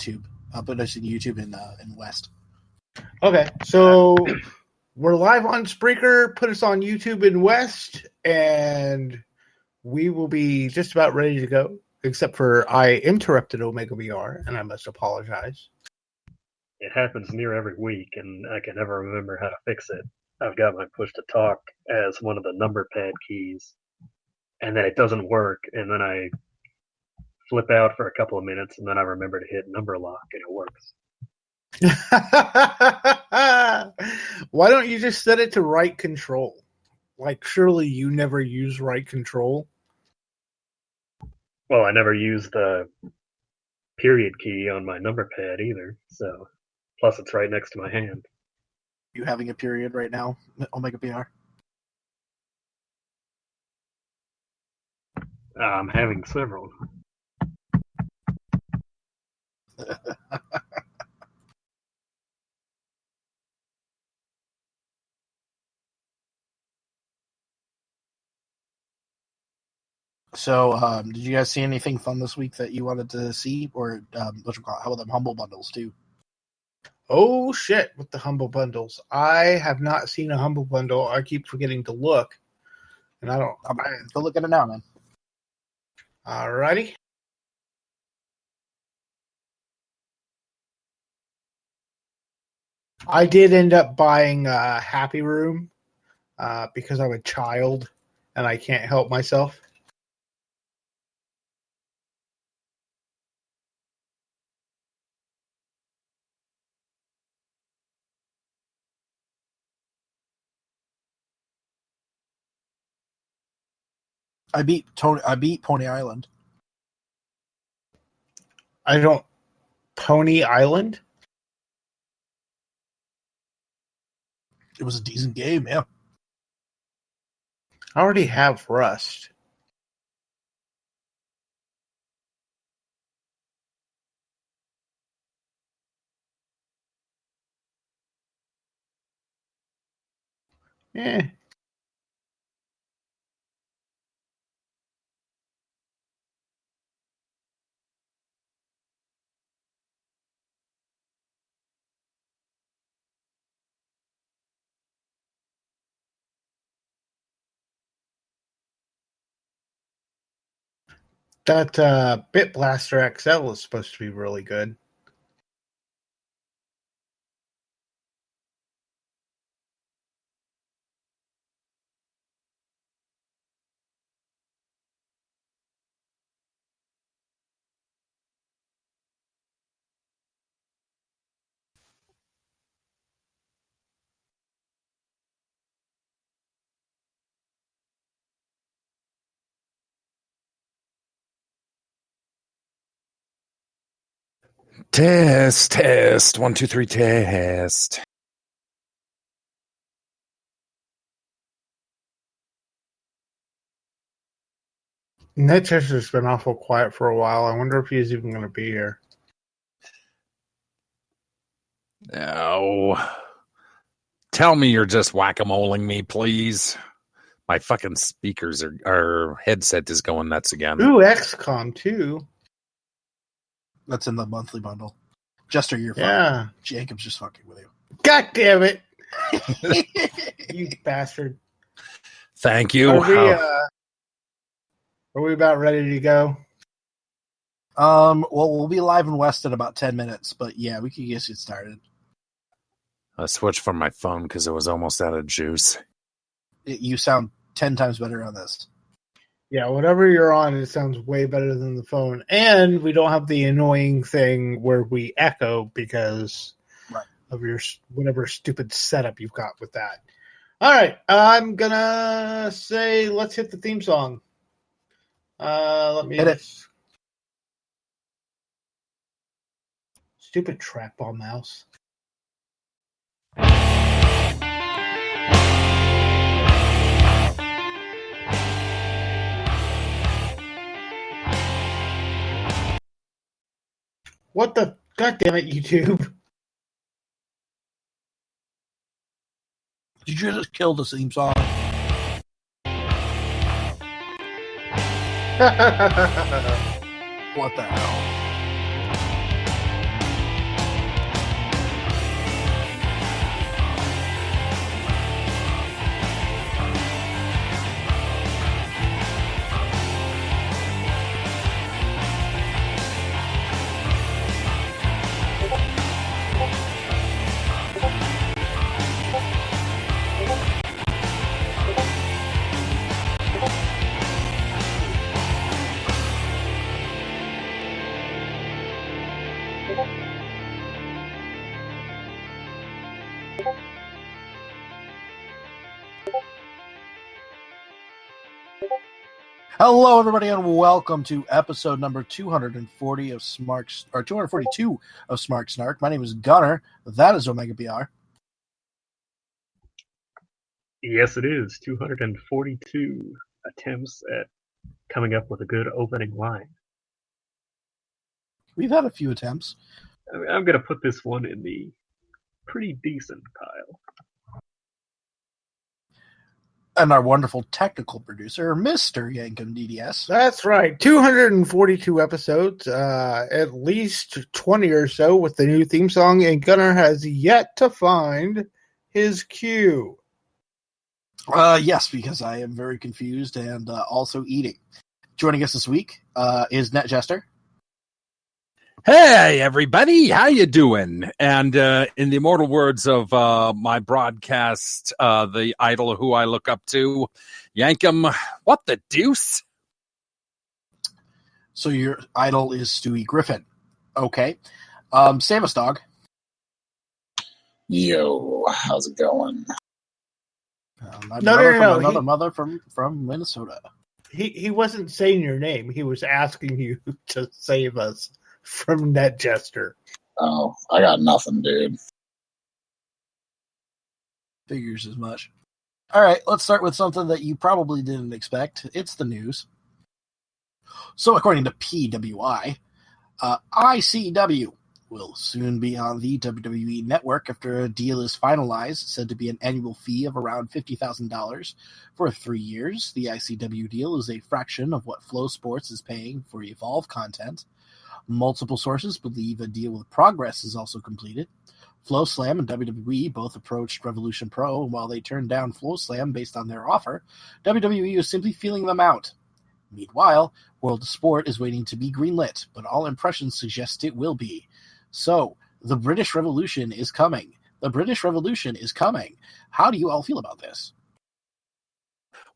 YouTube. I'll put us in YouTube in West. Okay, so we're live on Spreaker. Put us on YouTube in West, and we will be just about ready to go. Except for I interrupted OmegaBR, and I must apologize. It happens near every week, and I can never remember how to fix it. I've got my push to talk as one of the number pad keys, and then it doesn't work, and then I flip out for a couple of minutes, and then I remember to hit number lock, and it works. Why don't you just set it to right control? Like, surely you never use right control. Well, I never use the period key on my number pad either, so plus it's right next to my hand. You having a period right now, OmegaBR? I'm having several. So, did you guys see anything fun this week that you wanted to see, or how about them humble bundles too? Oh shit! With the humble bundles, I have not seen a humble bundle. I keep forgetting to look, and I don't. Go look at it now, man. Alrighty. I did end up buying a Happy Room because I'm a child and I can't help myself. I beat Pony Island. I don't. Pony Island? It was a decent game, yeah. I already have Rust. Eh. That Bit Blaster XL is supposed to be really good. Test. 1, 2, 3, test. Netjester's been awful quiet for a while. I wonder if he's even going to be here. No. Tell me you're just whack-a-moling me, please. My fucking speakers our headset is going nuts again. Ooh, XCOM too. That's in the monthly bundle. Jester, you're fucking. Yeah. Jacob's just fucking with you. God damn it. You bastard. Thank you. Are we about ready to go? Well, we'll be live in West in about 10 minutes, but yeah, we can get started. I switched from my phone because it was almost out of juice. You sound 10 times better on this. Yeah, whatever you're on, it sounds way better than the phone. And we don't have the annoying thing where we echo because of your whatever stupid setup you've got with that. All right, I'm going to say let's hit the theme song. Let me hit it. Stupid trackball mouse. What the? God damn it, YouTube. Did you just kill the theme song? What the hell? Hello, everybody, and welcome to episode number 240 of 242 of Smark Snark. My name is Gunner. That is OmegaBR. Yes, it is. 242 attempts at coming up with a good opening line. We've had a few attempts. I'm going to put this one in the pretty decent pile. And our wonderful technical producer, Mr. Yankum DDS. That's right. 242 episodes, at least 20 or so with the new theme song, and Gunnar has yet to find his cue. Yes, because I am very confused and also eating. Joining us this week is Netjester. Hey, everybody, how you doing? And in the immortal words of my broadcast, the idol who I look up to, Yankum, what the deuce? So your idol is Stewie Griffin. Okay. Save us, dog. Yo, how's it going? Another mother from Minnesota. He wasn't saying your name. He was asking you to save us from Netjester. Oh, I got nothing, dude. Figures as much. All right, let's start with something that you probably didn't expect. It's the news. So according to PWI, ICW will soon be on the WWE Network after a deal is finalized, said to be an annual fee of around $50,000 for 3 years. The ICW deal is a fraction of what Flow Sports is paying for Evolve content. Multiple sources believe a deal with Progress is also completed. FlowSlam and WWE both approached Revolution Pro, and while they turned down FlowSlam based on their offer, WWE is simply feeling them out. Meanwhile, World of Sport is waiting to be greenlit, but all impressions suggest it will be. So, the British Revolution is coming. The British Revolution is coming. How do you all feel about this?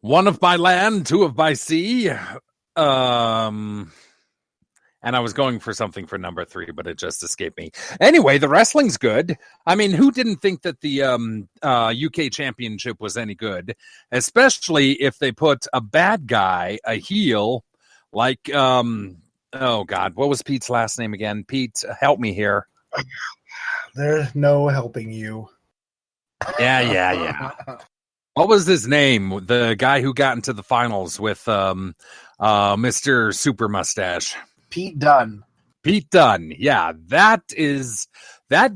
One of by land, two of by sea. And I was going for something for number 3, but it just escaped me. Anyway, the wrestling's good. I mean, who didn't think that the UK Championship was any good? Especially if they put a bad guy, a heel, like, oh, God, what was Pete's last name again? Pete, help me here. There's no helping you. Yeah. What was his name? The guy who got into the finals with Mr. Super Mustache. Pete Dunne. Yeah, that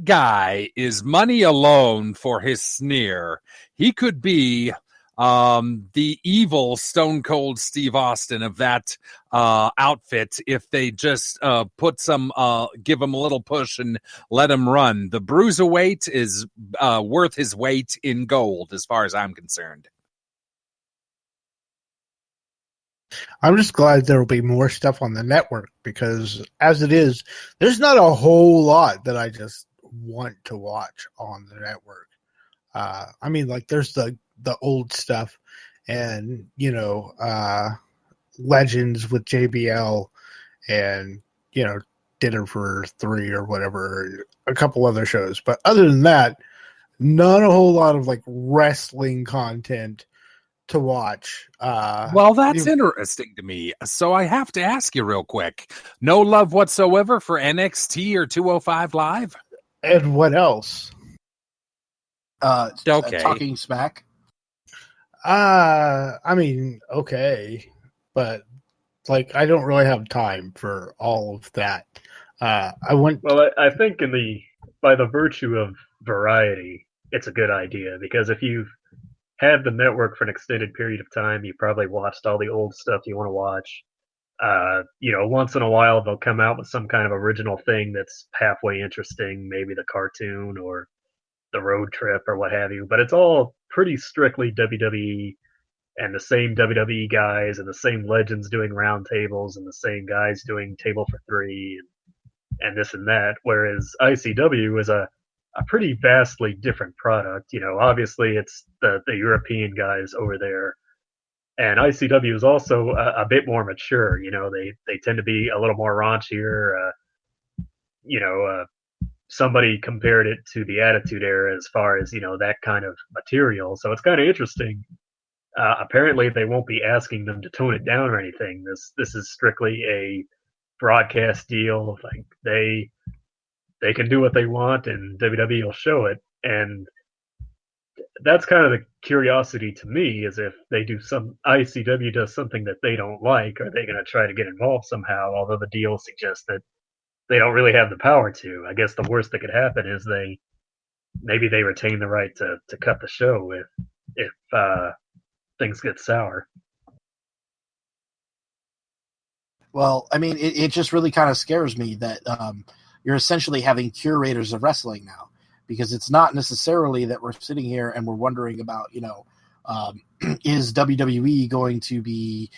guy is money alone for his sneer. He could be the evil Stone Cold Steve Austin of that outfit if they just give him a little push and let him run. The bruiserweight is worth his weight in gold as far as I'm concerned. I'm just glad there will be more stuff on the network because as it is, there's not a whole lot that I just want to watch on the network. I mean, like there's the old stuff and, Legends with JBL and, Dinner for 3 or whatever, a couple other shows. But other than that, not a whole lot of like wrestling content to watch. Well, that's interesting to me. So I have to ask you real quick. No love whatsoever for NXT or 205 Live? And what else? Okay. Talking Smack. I mean, okay. But like I don't really have time for all of that. Well, I think by the virtue of variety, it's a good idea because if you've had the network for an extended period of time, you probably watched all the old stuff you want to watch. Once in a while they'll come out with some kind of original thing that's halfway interesting, maybe the cartoon or the road trip or what have you. But it's all pretty strictly WWE and the same WWE guys and the same legends doing roundtables and the same guys doing table for 3 and this and that. Whereas ICW is a pretty vastly different product. Obviously it's the European guys over there. And ICW is also a bit more mature. They tend to be a little more raunchier. somebody compared it to the Attitude Era as far as that kind of material. So it's kind of interesting. Apparently, they won't be asking them to tone it down or anything. This is strictly a broadcast deal. Like they can do what they want, and WWE will show it. And that's kind of the curiosity to me, is if they do ICW does something that they don't like, are they going to try to get involved somehow? Although the deal suggests that they don't really have the power to. I guess the worst that could happen is maybe they retain the right to cut the show if things get sour. Well, I mean, it just really kind of scares me that you're essentially having curators of wrestling now, because it's not necessarily that we're sitting here and we're wondering about, is WWE going to be,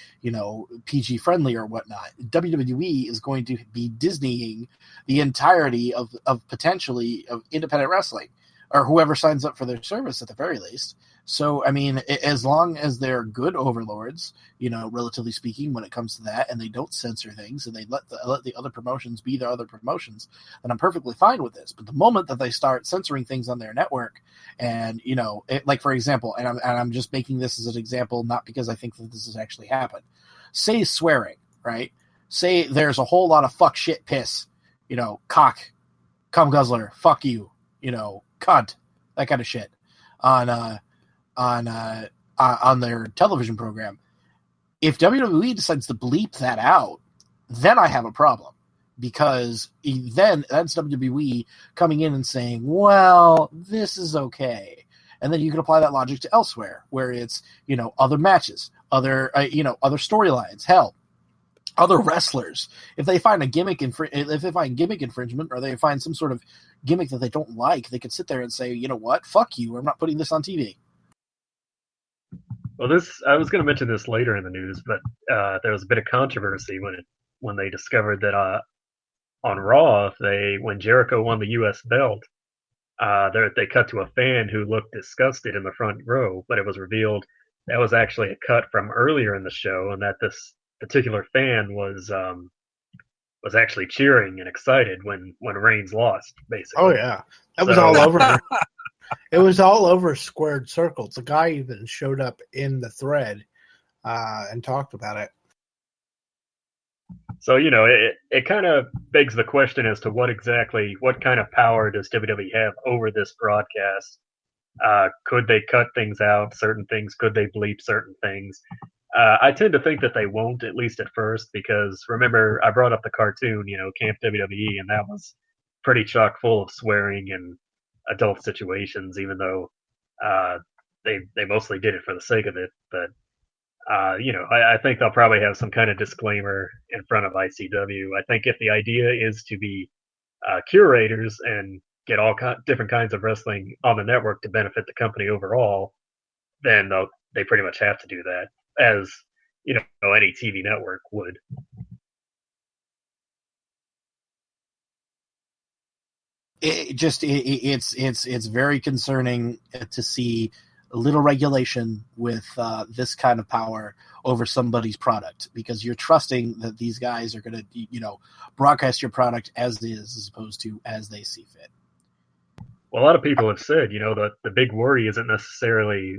PG friendly or whatnot? WWE is going to be Disneying the entirety of potentially of independent wrestling, or whoever signs up for their service at the very least. So, I mean, as long as they're good overlords, relatively speaking, when it comes to that, and they don't censor things, and they let the other promotions be their other promotions, then I'm perfectly fine with this. But the moment that they start censoring things on their network, and like for example, and I'm just making this as an example, not because I think that this has actually happened. Say swearing, right? Say there's a whole lot of fuck, shit, piss, cock, cum guzzler, fuck you, cunt, that kind of shit on their television program. If WWE decides to bleep that out, then I have a problem, because then that's WWE coming in and saying, well, this is okay. And then you can apply that logic to elsewhere, where it's, other matches, other storylines, hell, other wrestlers. If they find gimmick infringement, or they find some sort of gimmick that they don't like, they could sit there and say, you know what, fuck you, I'm not putting this on TV. Well, I was going to mention this later in the news, but there was a bit of controversy when they discovered that on Raw, when Jericho won the U.S. belt, they cut to a fan who looked disgusted in the front row, but it was revealed that was actually a cut from earlier in the show, and that this particular fan was actually cheering and excited when Reigns lost, basically. Oh yeah, that was all over. It was all over Squared Circles. The guy even showed up in the thread and talked about it. So, it kind of begs the question as to what kind of power does WWE have over this broadcast? Could they cut things out, certain things? Could they bleep certain things? I tend to think that they won't, at least at first, because remember, I brought up the cartoon, Camp WWE, and that was pretty chock full of swearing and adult situations, even though they mostly did it for the sake of it. But I think they'll probably have some kind of disclaimer in front of ICW. I think if the idea is to be curators and get all different kinds of wrestling on the network to benefit the company overall, then they pretty much have to do that, as any TV network would. It's very concerning to see little regulation with this kind of power over somebody's product, because you're trusting that these guys are going to broadcast your product as is, as opposed to as they see fit. Well, a lot of people have said, that the big worry isn't necessarily